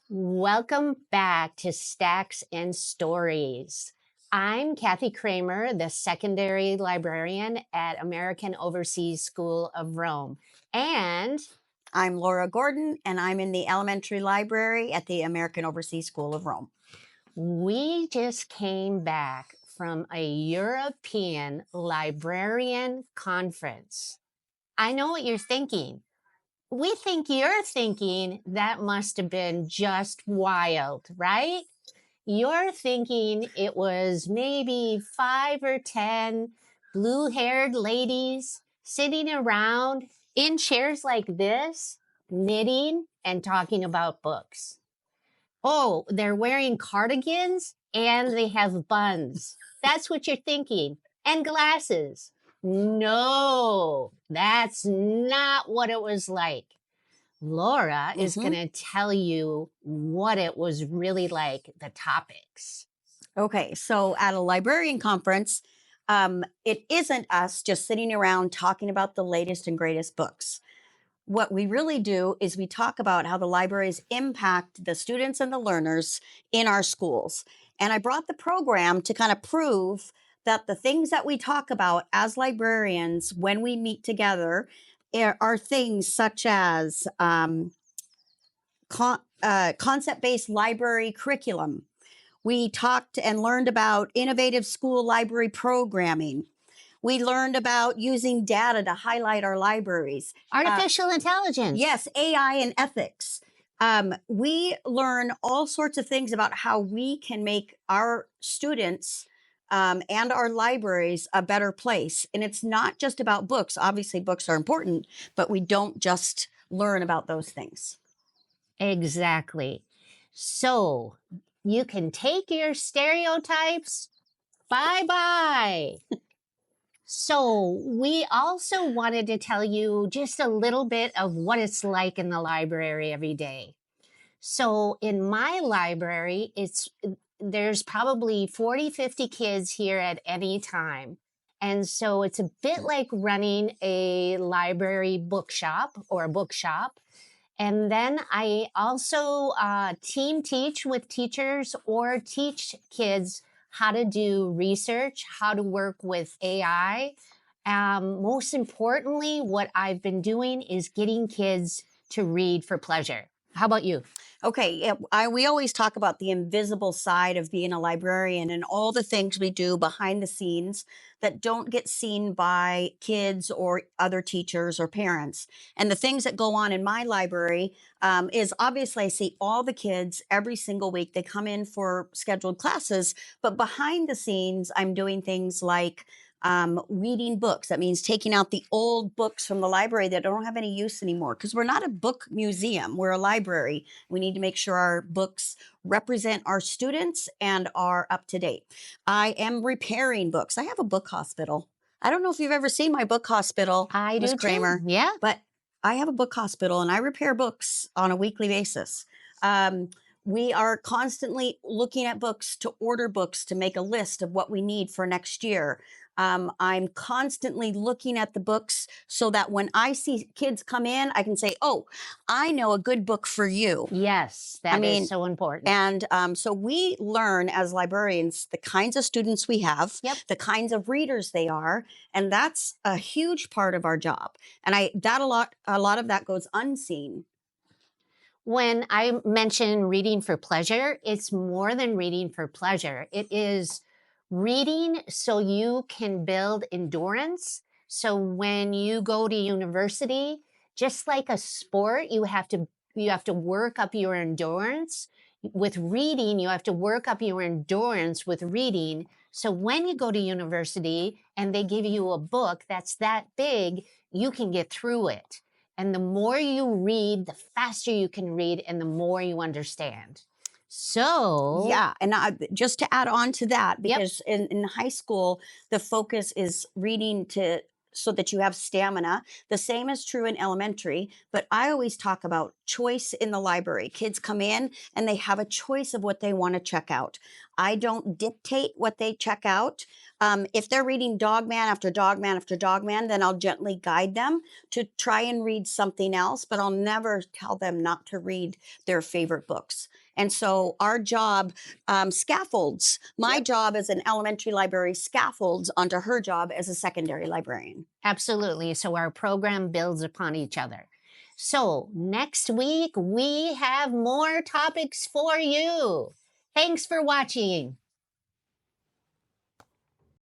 Welcome back to Stacks and Stories. I'm Kathy Kraemer, the secondary librarian at American Overseas School of Rome. And I'm Laura Gordon, and I'm in the elementary library at the American Overseas School of Rome. we just came back from a European librarian conference. I know what you're thinking. We think you're thinking that must have been just wild, right? You're thinking it was maybe 5 or 10 blue-haired ladies sitting around in chairs like this, knitting and talking about books. Oh, they're wearing cardigans and they have buns. That's what you're thinking. And glasses. No, that's not what it was like. Laura is going to tell you what it was really like, the topics. Okay, so at a librarian conference, it isn't us just sitting around talking about the latest and greatest books. What we really do is we talk about how the libraries impact the students and the learners in our schools. And I brought the program to kind of prove that the things that we talk about as librarians when we meet together are things such as concept-based library curriculum. We talked and learned about innovative school library programming. We learned about using data to highlight our libraries. Artificial intelligence. Yes, AI and ethics. We learn all sorts of things about how we can make our students and our libraries a better place. And it's not just about books. Obviously, books are important, but we don't just learn about those things. Exactly. So you can take your stereotypes. Bye-bye. So we also wanted to tell you just a little bit of what it's like in the library every day. So in my library, there's probably 40, 50 kids here at any time. And so it's a bit like running a library bookshop or a bookshop. And then I also team teach with teachers or teach kids how to do research, how to work with AI. Most importantly, what I've been doing is getting kids to read for pleasure. How about you? Okay, we always talk about the invisible side of being a librarian and all the things we do behind the scenes that don't get seen by kids or other teachers or parents. And the things that go on in my library is obviously I see all the kids every single week. They come in for scheduled classes, but behind the scenes, I'm doing things like reading books. That means taking out the old books from the library that don't have any use anymore, because we're not a book museum, we're a library. We need to make sure our books represent our students and are up to date. I am repairing books. I have a book hospital. I don't know if you've ever seen my book hospital, I Ms. do Kraemer. too. Yeah. But I have a book hospital and I repair books on a weekly basis. We are constantly looking at books, to order books, to make a list of what we need for next year. I'm constantly looking at the books so that when I see kids come in, I can say, oh, I know a good book for you. Yes, that is so important. And so we learn as librarians the kinds of students we have, the kinds of readers they are, and that's a huge part of our job. And a lot of that goes unseen. When I mention reading for pleasure, it's more than reading for pleasure. It is reading so you can build endurance. So when you go to university, just like a sport, you have to work up your endurance. With reading, you have to work up your endurance with reading. So when you go to university and they give you a book that's that big, you can get through it. And the more you read, the faster you can read and the more you understand. So yeah, and just to add on to that, because in high school, the focus is reading so that you have stamina. The same is true in elementary, but I always talk about choice in the library. Kids come in and they have a choice of what they want to check out. I don't dictate what they check out. If they're reading Dogman after Dogman after Dogman, then I'll gently guide them to try and read something else, but I'll never tell them not to read their favorite books. And so our job scaffolds. My Yep. job as an elementary library scaffolds onto her job as a secondary librarian. Absolutely. So our program builds upon each other. So next week, we have more topics for you. Thanks for watching.